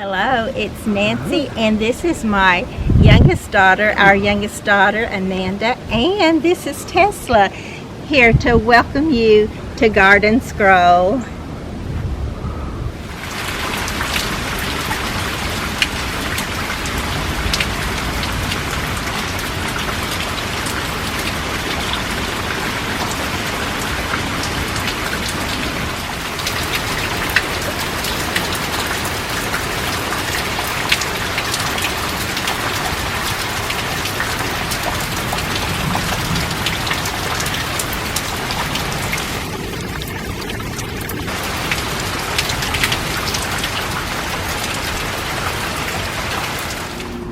Hello, it's Nancy, and this is my youngest daughter, our youngest daughter, Amanda, and this is Tesla, here to welcome you to Garden Scroll.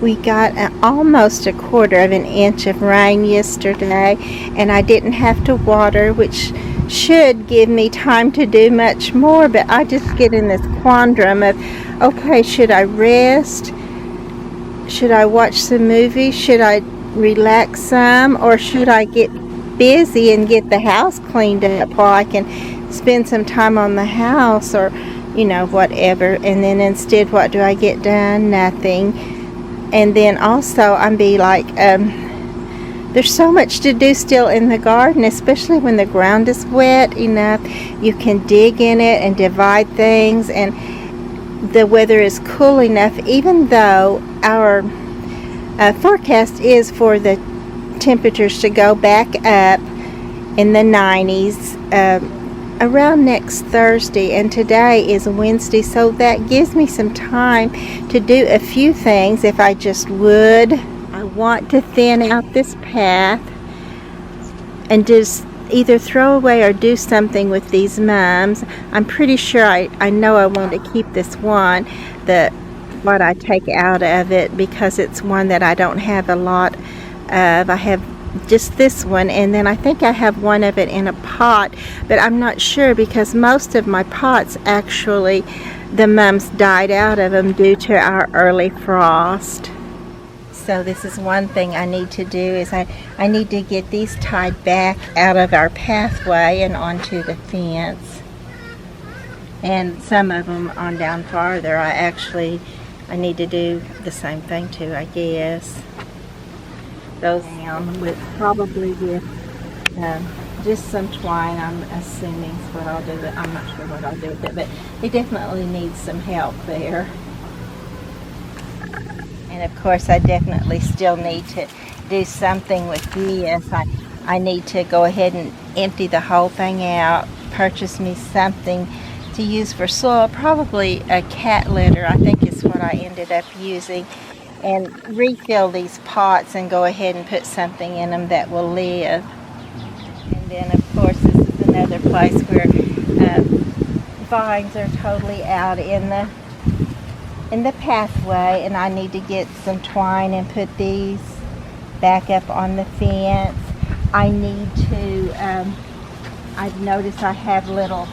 We got almost a quarter of an inch of rain yesterday, and I didn't have to water, which should give me time to do much more, but I just get in this quandrum of, okay, should I rest? Should I watch some movies? Should I relax some? Or should I get busy and get the house cleaned up while I can spend some time on the house, or whatever? And then instead, what do I get done? Nothing. And then also I'm be like, there's so much to do still in the garden, especially when the ground is wet enough. You can dig in it and divide things, and the weather is cool enough, even though our forecast is for the temperatures to go back up in the 90s around next Thursday, and today is Wednesday, so that gives me some time to do a few things if I just would. I want to thin out this path and just either throw away or do something with these mums. I'm pretty sure I know I want to keep this one, what I take out of it, because it's one that I don't have a lot of. I have just this one, and then I think I have one of it in a pot, but I'm not sure because most of my pots, actually, the mums died out of them due to our early frost. So this is one thing I need to do, is I need to get these tied back out of our pathway and onto the fence. And some of them on down farther, I need to do the same thing too, I guess. Those down with probably with just some twine, I'm assuming is what I'll do. I'm not sure what I'll do with it, but it definitely needs some help there. And of course, I definitely still need to do something with this. I need to go ahead and empty the whole thing out, purchase me something to use for soil, probably a cat litter, I think is what I ended up using, and refill these pots and go ahead and put something in them that will live. And then of course this is another place where vines are totally out in the pathway, and I need to get some twine and put these back up on the fence. I need to, I've noticed I have little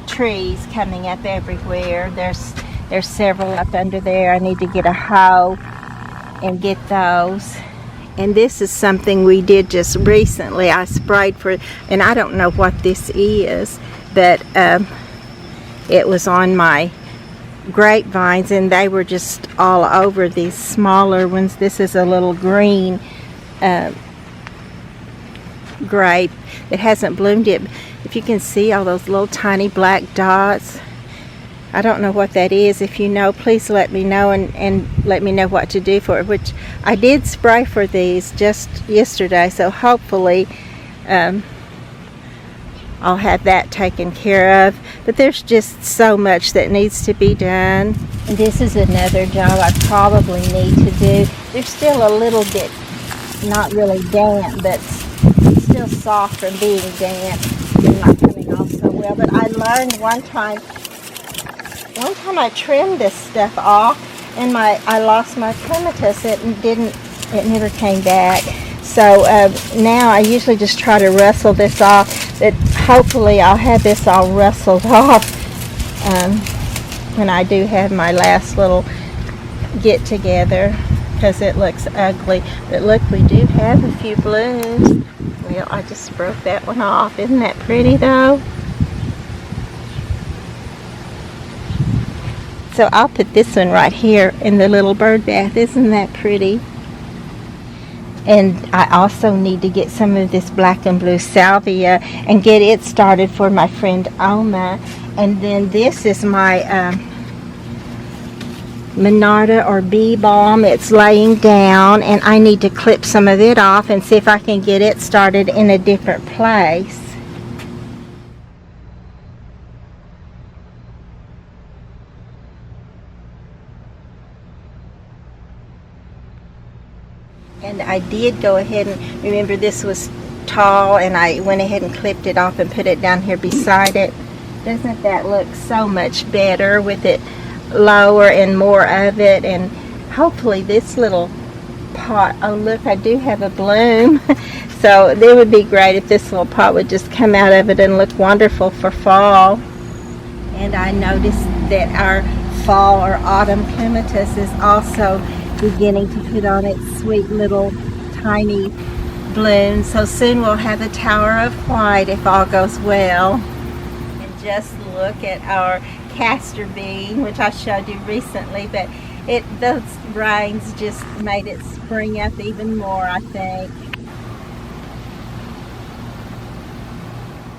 trees coming up everywhere. There's several up under there. I need to get a hoe and get those. And this is something we did just recently. I sprayed for, and I don't know what this is, but it was on my grapevines, and they were just all over these smaller ones. This is a little green grape. It hasn't bloomed yet. If you can see all those little tiny black dots, I don't know what that is. If you know, please let me know, and let me know what to do for it, which I did spray for these just yesterday, so hopefully I'll have that taken care of. But there's just so much that needs to be done. And this is another job I probably need to do. There's still a little bit, not really damp, but still soft from being damp. They're not coming off so well. But I learned one time I trimmed this stuff off, and I lost my clematis. It never came back. So now I usually just try to rustle this off, but hopefully I'll have this all rustled off when I do have my last little get together, because it looks ugly. But look, we do have a few blooms. Well, I just broke that one off. Isn't that pretty though? So I'll put this one right here in the little bird bath. Isn't that pretty? And I also need to get some of this black and blue salvia and get it started for my friend Oma. And then this is my Monarda or bee balm. It's laying down, and I need to clip some of it off and see if I can get it started in a different place. And I did go ahead and remember this was tall, and I went ahead and clipped it off and put it down here beside it. Doesn't that look so much better with it lower and more of it? And hopefully this little pot, oh look, I do have a bloom. So it would be great if this little pot would just come out of it and look wonderful for fall. And I noticed that our fall or autumn clematis is also beginning to put on its sweet little tiny blooms. So soon we'll have a tower of white if all goes well. And just look at our castor bean, which I showed you recently, but those rains just made it spring up even more, I think.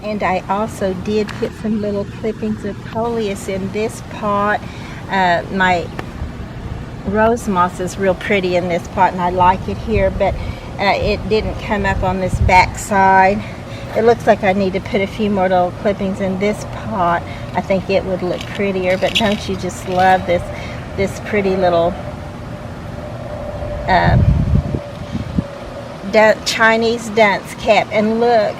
And I also did put some little clippings of coleus in this pot. My rose moss is real pretty in this pot, and I like it here, but it didn't come up on this back side. It looks like I need to put a few more little clippings in this pot. I think it would look prettier, but don't you just love this pretty little Chinese dunce cap? And look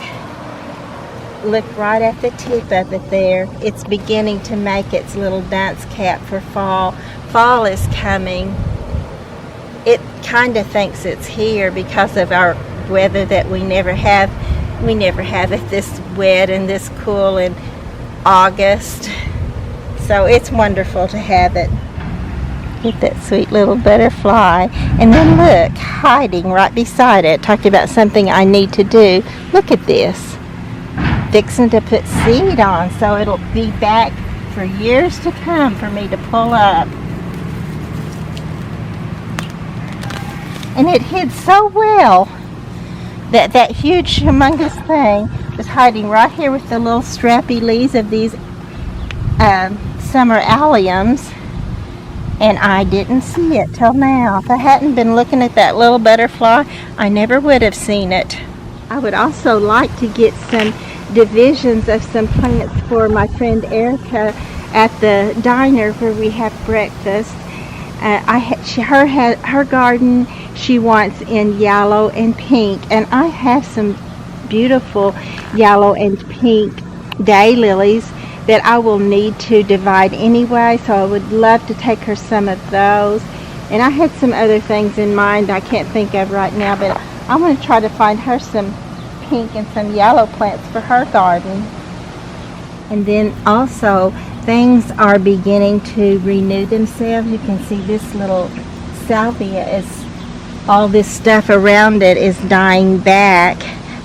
right at the tip of it there. It's beginning to make its little dunce cap for fall. Fall is coming. It kind of thinks it's here because of our weather that we never have. We never have it this wet and this cool in August. So it's wonderful to have it. Get that sweet little butterfly. And then look, hiding right beside it. Talking about something I need to do. Look at this. Fixing to put seed on, so it'll be back for years to come for me to pull up. And it hid so well that that huge humongous thing was hiding right here with the little strappy leaves of these summer alliums, and I didn't see it till now. If I hadn't been looking at that little butterfly, I never would have seen it. I would also like to get some divisions of some plants for my friend Erica at the diner where we have breakfast. Her garden she wants in yellow and pink, and I have some beautiful yellow and pink daylilies that I will need to divide anyway, so I would love to take her some of those. And I had some other things in mind I can't think of right now, but I'm going to try to find her some pink and some yellow plants for her garden. And then also things are beginning to renew themselves. You can see this little salvia is, all this stuff around it is dying back,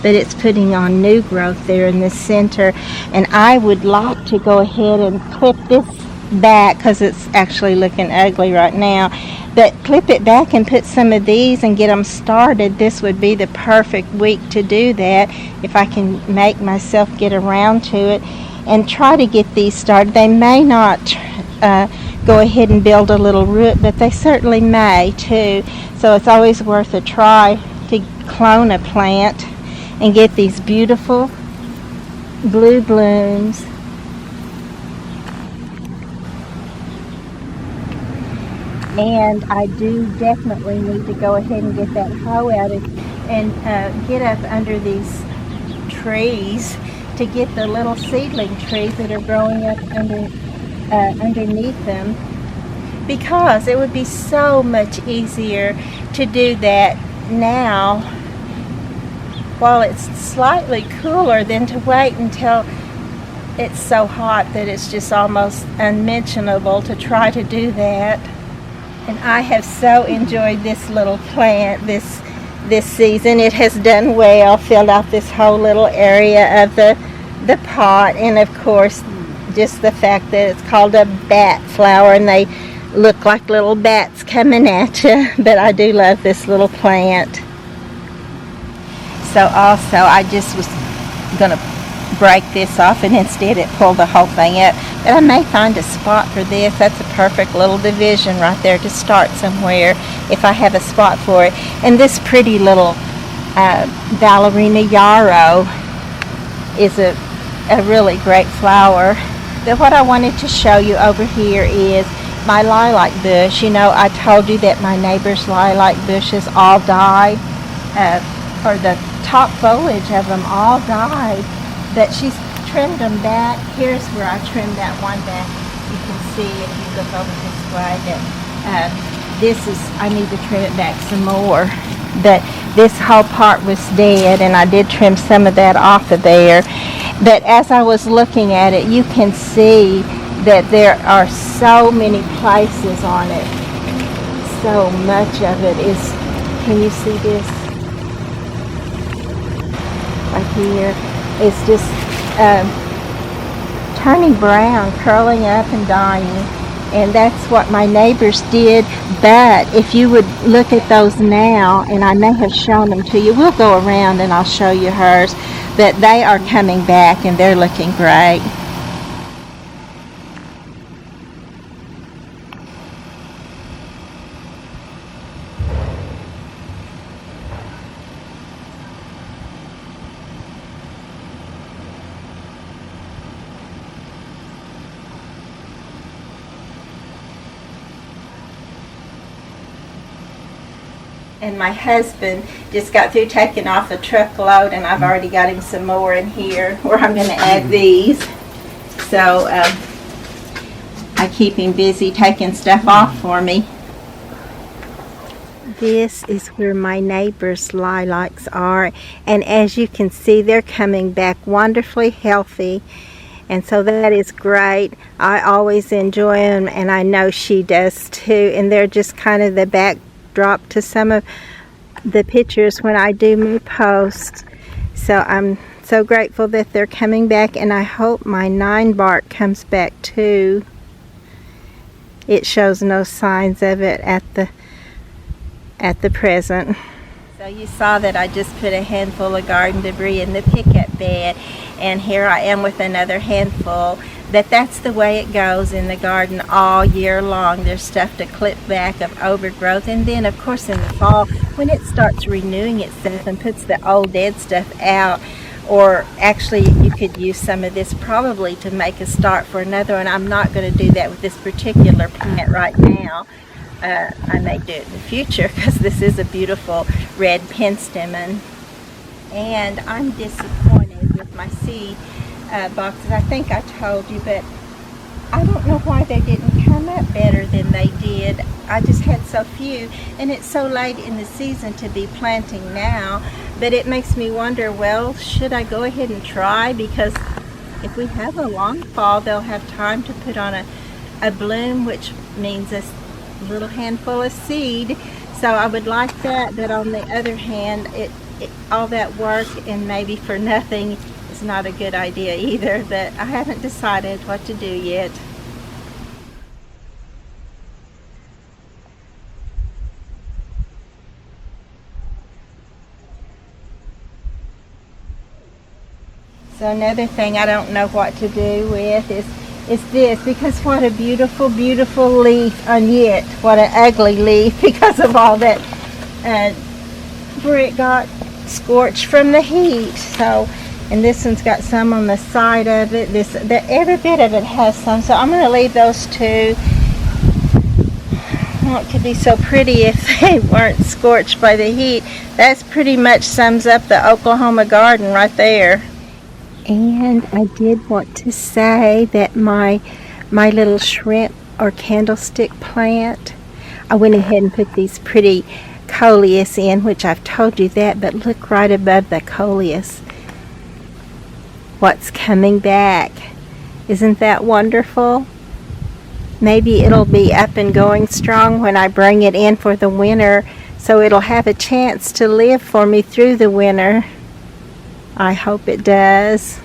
but it's putting on new growth there in the center. And I would like to go ahead and clip this back because it's actually looking ugly right now, but clip it back and put some of these and get them started. This would be the perfect week to do that if I can make myself get around to it and try to get these started. They may not go ahead and build a little root, but they certainly may too. So it's always worth a try to clone a plant and get these beautiful blue blooms. And I do definitely need to go ahead and get that hoe out and get up under these trees to get the little seedling trees that are growing up underneath them, because it would be so much easier to do that now while it's slightly cooler than to wait until it's so hot that it's just almost unmentionable to try to do that. And I have so enjoyed this little plant this season. It has done well, filled out this whole little area of the pot, and of course just the fact that it's called a bat flower and they look like little bats coming at you. But I do love this little plant. So also I just was going to break this off, and instead it pulled the whole thing up. But I may find a spot for this. That's a perfect little division right there to start somewhere if I have a spot for it. And this pretty little ballerina yarrow is a really great flower. But what I wanted to show you over here is my lilac bush. You know, I told you that my neighbor's lilac bushes all died, or the top foliage of them all died, but she's trimmed them back. Here's where I trimmed that one back. You can see if you look over this way that I need to trim it back some more. But this whole part was dead, and I did trim some of that off of there. But as I was looking at it, you can see that there are so many places on it. So much of it is, can you see this? Right here. It's just turning brown, curling up and dying. And that's what my neighbors did. But if you would look at those now, and I may have shown them to you, we'll go around and I'll show you hers, but they are coming back and they're looking great. And my husband just got through taking off a truckload, and I've already got him some more in here where I'm going to add these. So I keep him busy taking stuff off for me. This is where my neighbor's lilacs are, and as you can see, they're coming back wonderfully healthy. And so that is great. I always enjoy them, and I know she does too. And they're just kind of the backdrop to some of the pictures when I do my posts. So I'm so grateful that they're coming back, and I hope my 9 bark comes back too. It shows no signs of it at the present. So you saw that I just put a handful of garden debris in the pickup bed, and here I am with another handful. But that's the way it goes in the garden all year long. There's stuff to clip back of overgrowth, and then of course in the fall when it starts renewing itself and puts the old dead stuff out, or actually you could use some of this probably to make a start for another one. I'm not going to do that with this particular plant right now. I may do it in the future because this is a beautiful red penstemon. And I'm disappointed with my seed boxes. I think I told you, but I don't know why they didn't come up better than they did. I just had so few, and it's so late in the season to be planting now. But it makes me wonder, well, should I go ahead and try? Because if we have a long fall, they'll have time to put on a bloom, which means a little handful of seed. So I would like that, but on the other hand, all that work and maybe for nothing is not a good idea either. But I haven't decided what to do yet. So another thing I don't know what to do with is this, because what a beautiful, beautiful leaf, and yet what an ugly leaf because of all that where it got scorched from the heat. So, and this one's got some on the side of it. Every bit of it has some. So I'm going to leave those two. Oh, it could be so pretty if they weren't scorched by the heat. That's pretty much sums up the Oklahoma garden right there. And I did want to say that my little shrimp or candlestick plant, I went ahead and put these pretty coleus in, which I've told you that, but look right above the coleus what's coming back. Isn't that wonderful? Maybe it'll be up and going strong when I bring it in for the winter, so it'll have a chance to live for me through the winter. I hope it does.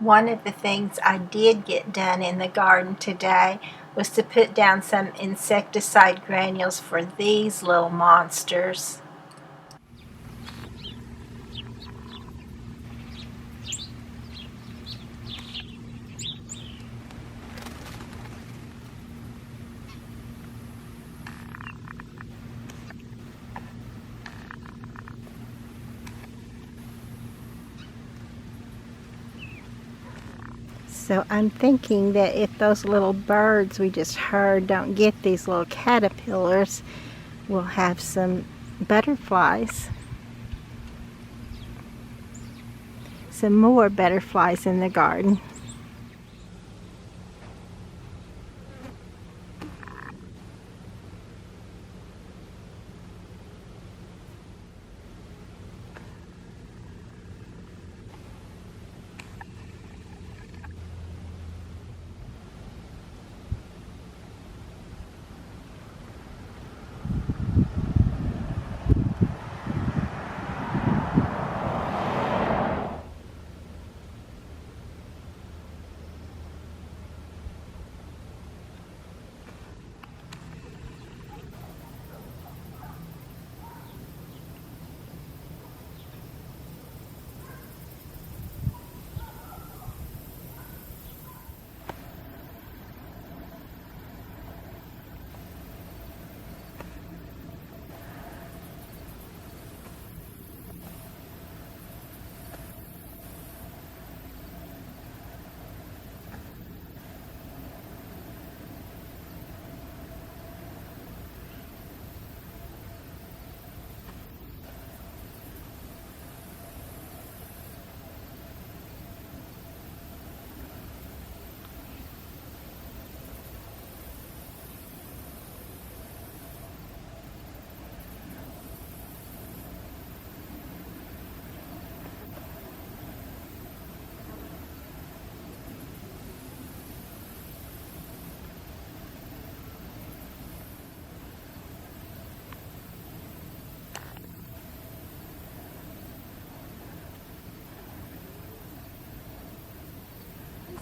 One of the things I did get done in the garden today was to put down some insecticide granules for these little monsters. So I'm thinking that if those little birds we just heard don't get these little caterpillars, we'll have some butterflies. Some more butterflies in the garden.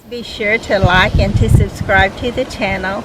Be sure to like and to subscribe to the channel.